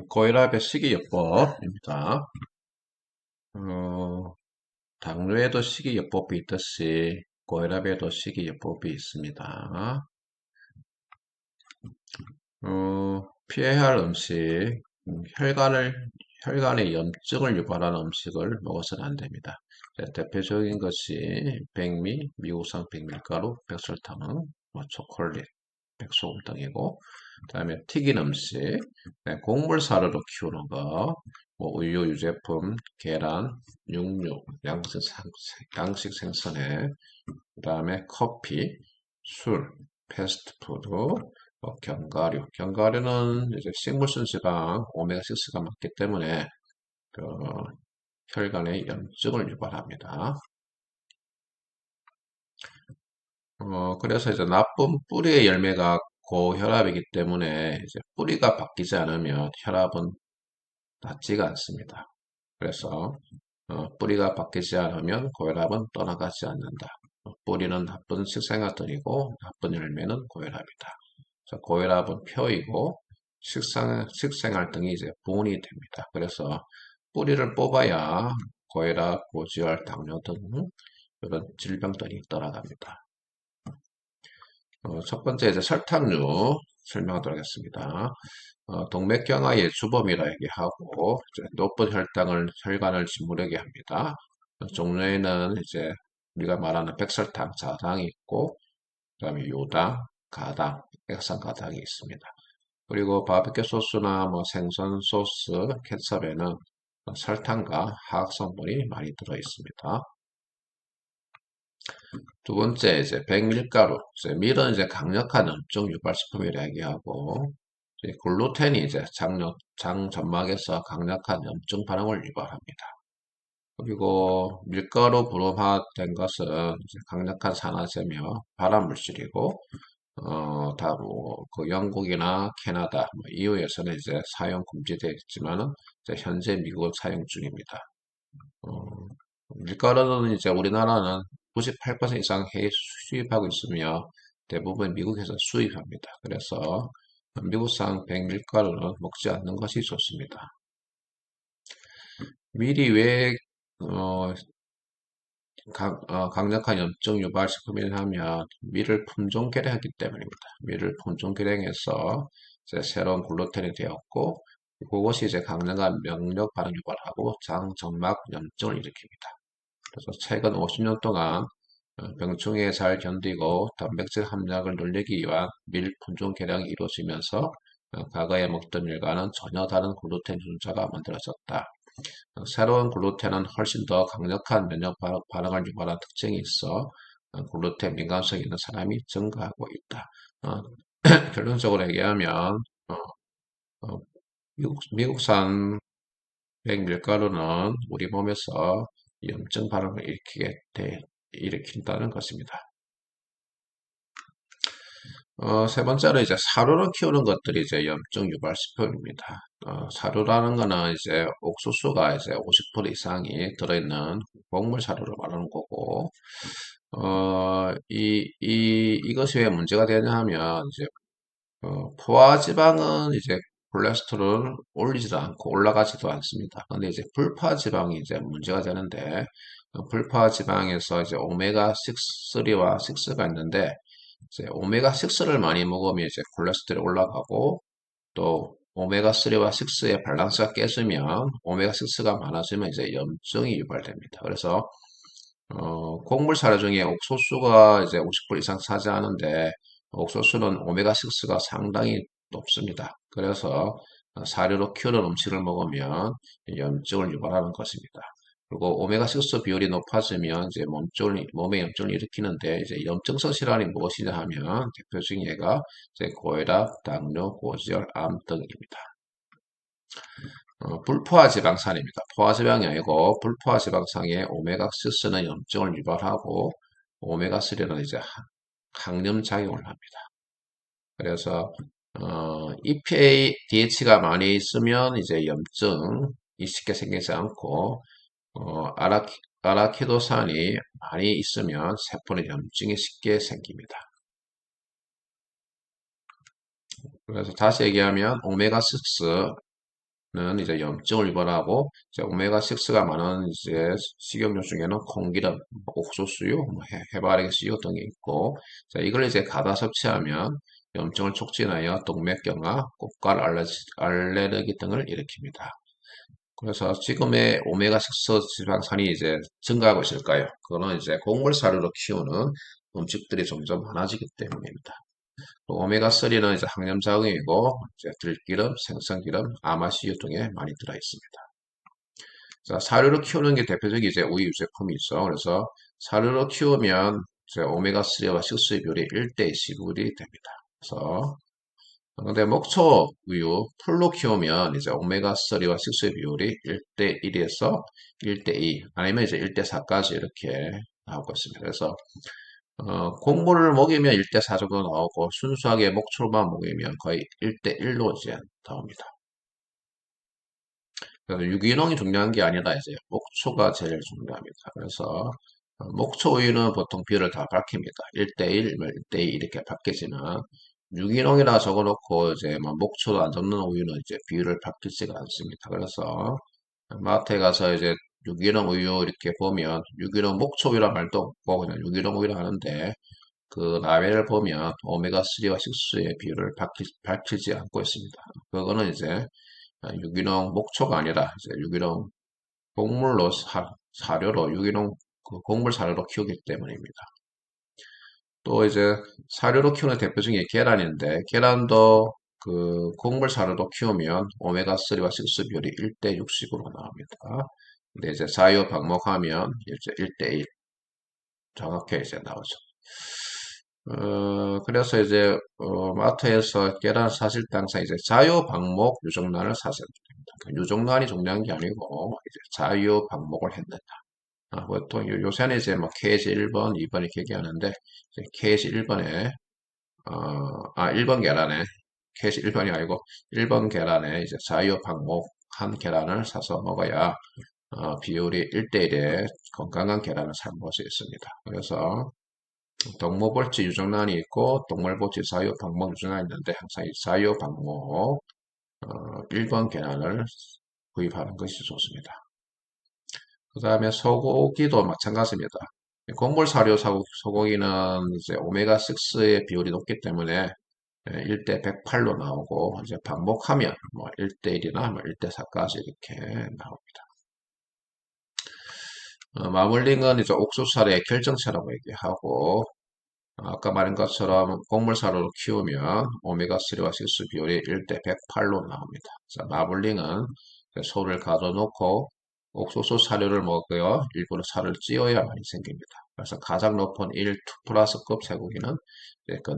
고혈압의 식이요법입니다. 어, 당뇨에도 식이요법이 있듯이 고혈압에도 식이요법이 있습니다. 피해야 할 음식, 혈관에 염증을 유발하는 음식을 먹어서는 안 됩니다. 대표적인 것이 백미, 미국산 백밀가루, 백설탕, 초콜릿, 백소금 등이고, 그다음에 튀긴 음식, 곡물 사료로 키우는 거, 우유, 유제품, 계란, 육류, 양식 생선회, 그다음에 커피, 술, 패스트푸드, 견과류. 견과류는 이제 식물성 지방 오메가6가 많기 때문에 그 혈관에 염증을 유발합니다. 그래서 이제 나쁜 뿌리의 열매가 고혈압이기 때문에 이제 뿌리가 바뀌지 않으면 혈압은 낫지가 않습니다. 그래서 뿌리가 바뀌지 않으면 고혈압은 떠나가지 않는다. 뿌리는 나쁜 식생활들이고 나쁜 열매는 고혈압이다. 고혈압은 표이고 식생활 등이 이제 분이 됩니다. 그래서 뿌리를 뽑아야 고혈압, 고지혈, 당뇨 등 이런 질병들이 떠나갑니다. 첫 번째 이제 설탕류 설명하도록 하겠습니다. 동맥경화의 주범이라 얘기하고 이제 높은 혈관을 짓무르게 합니다. 종류에는 이제 우리가 말하는 백설탕, 자당이 있고 그다음에 요당, 가당, 액상가당이 있습니다. 그리고 바비큐 소스나 생선 소스, 케첩에는 설탕과 화학 성분이 많이 들어 있습니다. 두 번째, 이제 백밀가루. 밀은 이제 강력한 염증 유발식품이라 얘기하고, 글루텐이 이제 장 점막에서 강력한 염증 반응을 유발합니다. 그리고 밀가루 불음화된 것은 이제 강력한 산화제며 발암물질이고, 그 영국이나 캐나다, EU에서는 이제 사용 금지되어 있지만은, 현재 미국은 사용 중입니다. 어, 밀가루는 이제 우리나라는 98% 이상 해외 수입하고 있으며 대부분 미국에서 수입합니다. 그래서 미국산 백밀가루는 먹지 않는 것이 좋습니다. 밀이 왜 어, 강력한 염증 유발 식품이냐 하면 밀을 품종 개량했기 때문입니다. 밀을 품종 개량해서 이제 새로운 글루텐이 되었고 그것이 이제 강력한 면역 반응 유발하고 장, 점막 염증을 일으킵니다. 그래서 최근 50년 동안 병충해에 잘 견디고 단백질 함량을 늘리기 위한 밀 품종 개량이 이루어지면서 과거에 먹던 밀과는 전혀 다른 글루텐 유전자가 만들어졌다. 새로운 글루텐은 훨씬 더 강력한 면역 반응을 유발하는 특징이 있어 글루텐 민감성이 있는 사람이 증가하고 있다. 어, 결론적으로 얘기하면 어, 미국산 백밀가루는 우리 몸에서 염증 반응을 일으킨다는 것입니다. 세 번째로 이제 사료를 키우는 것들이 이제 염증 유발식품입니다. 사료라는 거는 이제 옥수수가 이제 50% 이상이 들어있는 곡물 사료를 말하는 거고, 이것이 왜 문제가 되냐 하면, 이제, 포화지방은 이제 콜레스테롤을 올리지도 않고 올라가지도 않습니다. 근데 이제 불포화지방이 이제 문제가 되는데, 불포화지방에서 이제 오메가6와 6가 있는데, 이제 오메가6를 많이 먹으면 이제 콜레스테롤이 올라가고 또 오메가3와 6의 밸런스가 깨지면 오메가6가 많아지면 이제 염증이 유발됩니다. 그래서 곡물 사료 중에 옥수수가 이제 50% 이상 차지하는데 옥수수는 오메가6가 상당히 높습니다. 그래서 사료로 키우는 음식을 먹으면 염증을 유발하는 것입니다. 그리고 오메가6 비율이 높아지면 이제 몸에 염증을 일으키는데 이제 염증성 질환이 무엇이냐 하면 대표적인 예가 이제 고혈압, 당뇨, 고지혈, 암 등입니다. 불포화 지방산입니다. 포화 지방이 아니고 불포화 지방산의 오메가6는 염증을 유발하고 오메가3는 이제 항염 작용을 합니다. 그래서 EPA, DH가 많이 있으면 이제 염증이 쉽게 생기지 않고 아라키도산이 많이 있으면 세포는 염증이 쉽게 생깁니다. 그래서 다시 얘기하면 오메가6 이제 염증을 유발하고 이제 오메가6가 많은 이제 식용유 중에는 콩기름, 옥수수유, 해바라기씨유 등이 있고 자, 이걸 이제 가다 섭취하면 염증을 촉진하여 동맥경화, 고갈 알레르기 등을 일으킵니다. 그래서 지금의 오메가6 지방산이 이제 증가하고 있을까요? 그거는 이제 곡물 사료로 키우는 음식들이 점점 많아지기 때문입니다. 오메가3는 이제 항염작용이고, 이제 들기름, 생선기름, 아마씨유 등에 많이 들어 있습니다. 자, 사료로 키우는 게 대표적인 이제 우유 제품이 있어. 그래서 사료로 키우면 이제 오메가3와 6의 비율이 1대 10이 됩니다. 그래서 근데 목초 우유 풀로 키우면 이제 오메가3와 6의 비율이 1대 1에서 1대 2 아니면 이제 1대 4까지 이렇게 나오고 있습니다. 그래서 곡물을 먹이면 1대 4 정도 나오고 순수하게 목초만 먹이면 거의 1대 1로 이제 나옵니다. 그래서 유기농이 중요한 게 아니라 이제 목초가 제일 중요합니다. 그래서 목초 우유는 보통 비율을 다 밝힙니다. 1대 1, 1대 2 이렇게 바뀌지만 유기농이라 적어놓고 이제 뭐 목초도 안 잡는 우유는 이제 비율을 바뀌지가 않습니다. 그래서 마트에 가서 이제 유기농 우유 이렇게 보면 유기농 목초 우유란 말도 없고 그냥 유기농 우유라 하는데 그 라벨을 보면 오메가3와 6의 비율을 밝히지 않고 있습니다. 그거는 이제 유기농 목초가 아니라 이제 유기농 곡물로 사료로 유기농 그 곡물 사료로 키우기 때문입니다. 또 이제 사료로 키우는 대표 중에 계란인데 계란도 그 곡물 사료로 키우면 오메가3와 6 비율이 1대 60으로 나옵니다. 근데 이제 사유 방목하면 이제 1대 1 정확히 이제 나오죠. 그래서 이제 마트에서 계란 사실 당사 이제 자유 방목 유정란을 사셔야 됩니다. 그 유정란이 중요한 게 아니고 이제 자유 방목을 했는다. 보통 요새는 이제 뭐 KG 1번, 2번 이렇게 얘기하는데 KG 1번에 1번 계란에 KG 1번이 아니고 1번 계란에 이제 자유 방목 한 계란을 사서 먹어야 비율이 1대1에 건강한 계란을 사 먹을 수 있습니다. 그래서 동물볼지 유정란이 있고 동물볼지 자유 방목 유정란이 있는데 항상 이 자유 방목 1번 계란을 구입하는 것이 좋습니다. 그 다음에 소고기도 마찬가지입니다. 곡물 사료 소고기는 이제 오메가6의 비율이 높기 때문에 1대 108로 나오고 이제 반복하면 뭐 1대 1이나 뭐 1대 4까지 이렇게 나옵니다. 마블링은 이제 옥수수살의 결정체라고 얘기하고 아까 말한 것처럼 곡물사료로 키우면 오메가3와 6 비율이 1대 108로 나옵니다. 자, 마블링은 소를 가둬놓고 옥수수 사료를 먹어요. 일부러 살을 찌어야 많이 생깁니다. 그래서 가장 높은 1, 2 플러스급 쇠고기는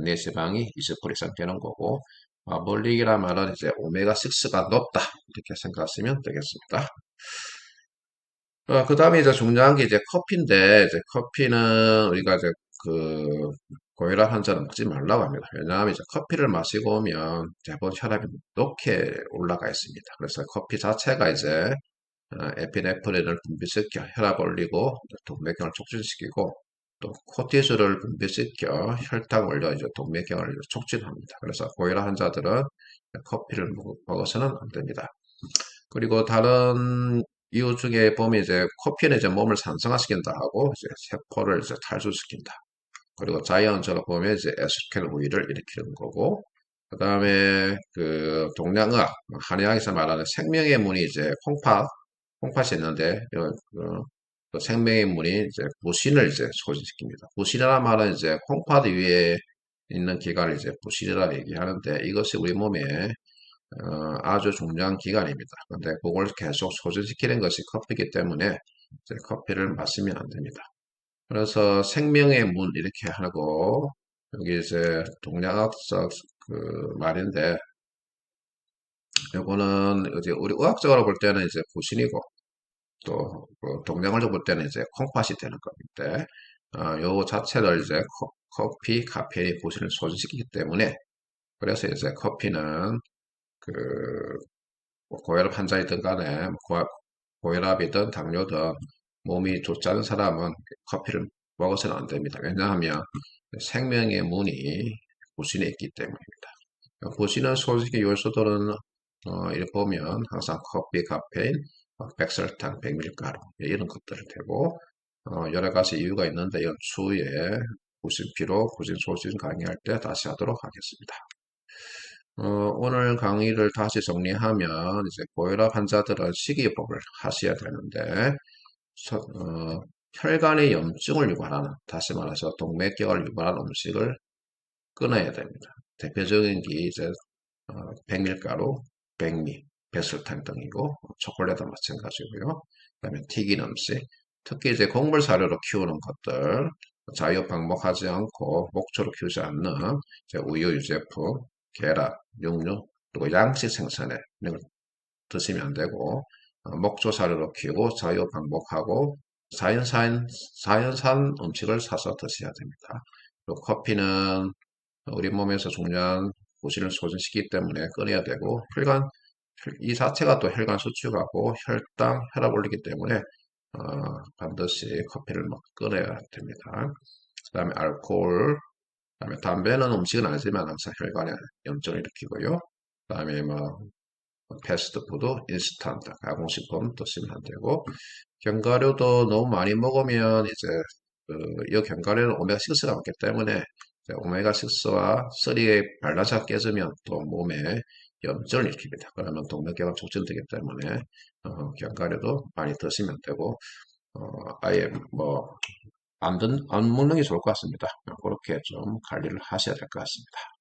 내 지방이 20% 이상 되는 거고 마블링이란 말은 이제 오메가6가 높다 이렇게 생각하시면 되겠습니다. 그 다음에 이제 중요한 게 이제 커피인데, 이제 커피는 우리가 이제 그 고혈압 환자는 먹지 말라고 합니다. 왜냐하면 이제 커피를 마시고 오면 대부분 혈압이 높게 올라가 있습니다. 그래서 커피 자체가 이제 에피네프린을 분비시켜 혈압 올리고 동맥경을 촉진시키고 또 코티졸을 분비시켜 혈당 올려 이제 동맥경을 촉진합니다. 그래서 고혈압 환자들은 커피를 먹어서는 안 됩니다. 그리고 다른 이유 중에 보면 이제 코피는 이제 몸을 산성화시킨다 하고 이제 세포를 이제 탈수시킨다. 그리고 자이언처럼 보면 이제 에스트로겐 우위를 일으키는 거고 그 다음에 그 동양의학 한의학에서 말하는 생명의 문이 이제 콩팥이 있는데 그 생명의 문이 이제 부신을 이제 소진시킵니다. 부신이라는 말은 이제 콩팥 위에 있는 기관을 이제 부신이라고 얘기하는데 이것이 우리 몸에 아주 중요한 기간입니다. 근데 그걸 계속 소진시키는 것이 커피이기 때문에 이제 커피를 마시면 안 됩니다. 그래서 생명의 문 이렇게 하고 여기 이제 동양학적 그 말인데 이거는 이제 우리 의학적으로 볼 때는 이제 부신이고 또그 동양을 볼 때는 이제 콩팥이 되는 겁니다. 요 자체를 이제 커피, 카페인이 부신을 소진시키기 때문에 그래서 이제 커피는 그 고혈압 환자이든 간에 고혈압이든 당뇨든 몸이 좋지 않은 사람은 커피를 먹어서는 안 됩니다. 왜냐하면 생명의 문이 부신에 있기 때문입니다. 부신은 솔직히 요소들은 이렇게 보면 항상 커피, 카페인, 백설탕, 백밀가루 이런 것들을 되고 여러 가지 이유가 있는데 이건 추후에 구신피로, 구신소진 강의할 때 다시 하도록 하겠습니다. 오늘 강의를 다시 정리하면 이제 고혈압 환자들은 식이요법을 하셔야 되는데 혈관의 염증을 유발하는, 다시 말해서 동맥경화를 유발하는 음식을 끊어야 됩니다. 대표적인 게 이제 백밀가루, 백미, 배설탕 등이고 초콜릿도 마찬가지고요. 그다음에 튀긴 음식, 특히 이제 곡물 사료로 키우는 것들, 자유 방목하지 않고 목초로 키우지 않는 이제 우유 유제품, 계란, 육류, 그리고 양식 생선에 이런 걸 드시면 안 되고 목조 사료로 키우고 자유 방목하고 자연산 음식을 사서 드셔야 됩니다. 그리고 커피는 우리 몸에서 중요한 부신을 소진시키기 때문에 끊어야 되고 이 자체가 또 혈관 수축하고 혈당, 혈압 올리기 때문에 반드시 커피를 끊어야 됩니다. 그 다음에 알코올, 그 다음에 담배는 음식은 아니지만 항상 혈관에 염증을 일으키고요. 그 다음에 뭐 패스트푸드, 인스턴트, 가공식품 드시면 안 되고 견과류도 너무 많이 먹으면 이제 이 견과류는 오메가6가 많기 때문에 오메가6와 3의 밸런스가 깨지면 또 몸에 염증을 일으킵니다. 그러면 동맥경화 촉진되기 때문에 견과류도 많이 드시면 되고 아예 뭐 안 먹는 게 좋을 것 같습니다. 그렇게 좀 관리를 하셔야 될 것 같습니다.